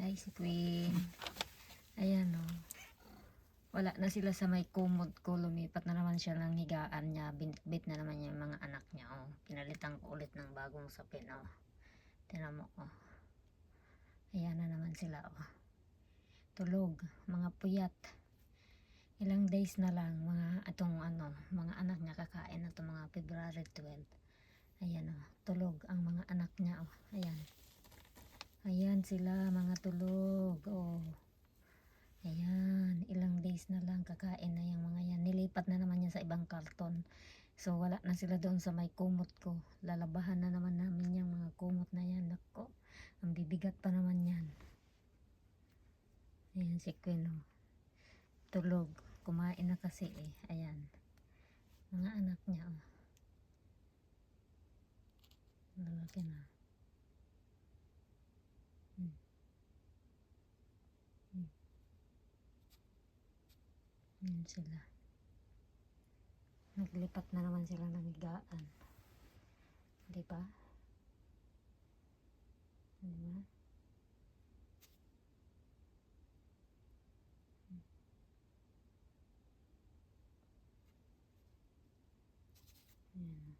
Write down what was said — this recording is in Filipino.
Ay, si Queen. Ayan o. Wala na sila sa may kumot ko. Lumipat na naman siya ng higaan niya. Binitbit na naman niya yung mga anak niya. Oh. Pinalitan ko ulit ng bagong sapin. Oh. Tinan mo. Oh. Ayan na naman sila. Oh. Tulog. Mga puyat. Ilang days na lang. Mga anak niya kakain na itong mga February 12. Ayan oh. Tulog ang mga anak niya. Oh. Ayan. Ayan sila mga tulog. Oh. Ayan, ilang days na lang kakain na yung mga yan. Nilipat na naman yan sa ibang karton. So wala na sila doon sa may kumot ko. Lalabahan na naman namin yung mga kumot na yan. Nako, ang bibigat pa naman yan. Ayan si Queen oh. Tulog. Kumain na kasi eh. Ayan. Mga anak niya oh. Lalaki na. Ayan sila. Naglipat na naman sila ng higaan. Diba? Diba? Ayan.